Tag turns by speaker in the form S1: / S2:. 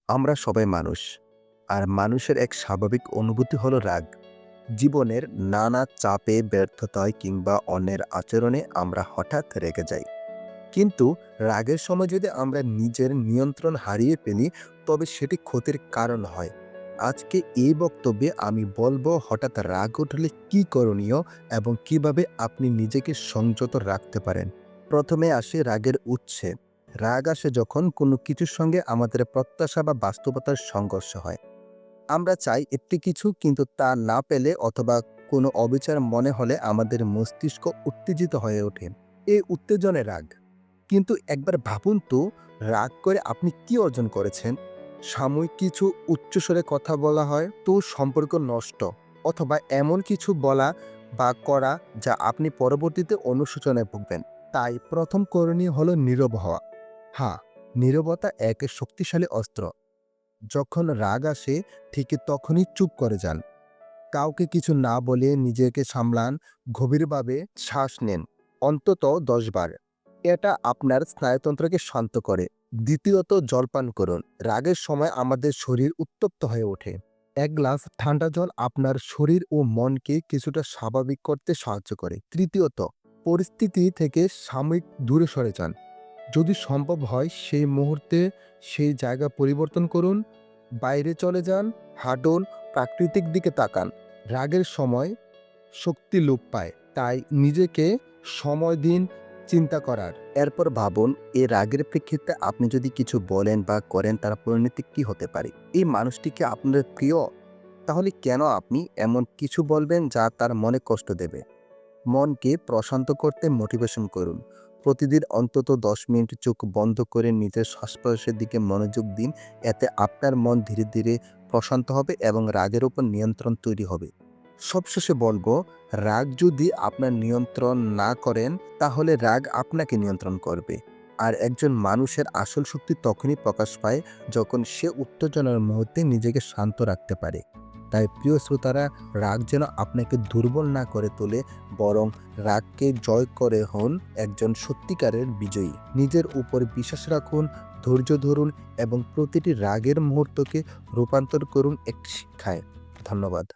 S1: আমরা সবাই মানুষ। আর মানুষের এক স্বাভাবিক অনুভূতি হলো রাগ। জীবনের নানা চাপে, ব্যর্থতায় কিংবা অন্যের আচরণে আমরা হঠাৎ রেগে যাই। কিন্তু রাগের সময় যদি আমরা নিজের নিয়ন্ত্রণ হারিয়ে ফেলি, তবে সেটি ক্ষতির কারণ হয়। আজকে এই বক্তব্যে আমি বলবো হঠাৎ রাগ উঠলে কী করণীয় এবং কিভাবে আপনি নিজেকে সংযত রাখতে পারেন। প্রথমে আসি রাগের উৎসে। রাগ আসে যখন কোনো কিছুর সঙ্গে আমাদের প্রত্যাশা বা বাস্তবতার সংঘর্ষ হয়। আমরা চাই একটি কিছু, কিন্তু তা না পেলে অথবা কোনো অবিচার মনে হলে আমাদের মস্তিষ্ক উত্তেজিত হয়ে ওঠে। এই উত্তেজনে রাগ। কিন্তু একবার ভাবুন তো, রাগ করে আপনি কি অর্জন করেছেন? সাময়িক কিছু উচ্চস্বরে কথা বলা হয় তো সম্পর্ক নষ্ট, অথবা এমন কিছু বলা বা করা যা আপনি পরবর্তীতে অনুশোচনায় ভুগবেন। তাই প্রথম করণীয় হলো নীরব হওয়া। হ্যাঁ, নীরবতা এক শক্তিশালী অস্ত্র। যখন রাগ আসে ঠিক তখনই চুপ করে যান। কাউকে কিছু না বলে নিজেকে সামলান, গভীরভাবে শ্বাস নেন, অন্তত 10 বার। এটা আপনার স্নায়ুতন্ত্রকে শান্ত করে। দ্বিতীয়ত, জলপান করুন। রাগের সময় আমাদের শরীর উত্তপ্ত হয়ে ওঠে। এক গ্লাস ঠান্ডা জল আপনার শরীর ও মনকে কিছুটা স্বাভাবিক করতে সাহায্য করে। তৃতীয়ত, পরিস্থিতি থেকে সাময়িক দূরে সরে যান। যদি সম্ভব হয় সেই মুহূর্তে সেই জায়গা পরিবর্তন করুন, বাইরে চলে যান, হাঁটুন, প্রাকৃতিক দিকে তাকান। রাগের সময় শক্তি লোপ পায়, তাই নিজেকে সময় দিন চিন্তা করার। এরপর ভাবুন, এই রাগের প্রেক্ষিতে আপনি যদি কিছু বলেন বা করেন তার পরিণতি কি হতে পারে। এই মানুষটি কি আপনার প্রিয়? তাহলে কেন আপনি এমন কিছু বলবেন যা তার মনে কষ্ট দেবে? মনকে প্রশান্ত করতে মোটিভেশন করুন। প্রতিদিন অন্তত 10 মিনিট চোখ বন্ধ করে নিজের শ্বাস-প্রশ্বাসের দিকে মনোযোগ দিন। এতে আপনার মন ধীরে ধীরে প্রশান্ত হবে এবং রাগের উপর নিয়ন্ত্রণ তৈরি হবে। সবশেষে বলবো, রাগ যদি আপনার নিয়ন্ত্রণ না করেন, তাহলে রাগ আপনাকে নিয়ন্ত্রণ করবে। আর একজন মানুষের আসল শক্তি তখনই প্রকাশ পায় যখন সে উত্তেজনার মুহূর্তে নিজেকে শান্ত রাখতে পারে। তাই প্রিয় শ্রোতারা, রাগ যেন আপনাকে দুর্বল না করে তোলে, বরং রাগকে জয় করে হন একজন সত্যিকারের বিজয়ী। নিজের উপর বিশ্বাস রাখুন, ধৈর্য ধরুন এবং প্রতিটি রাগের মুহূর্তকে রূপান্তর করুন একটি শিক্ষায়। ধন্যবাদ।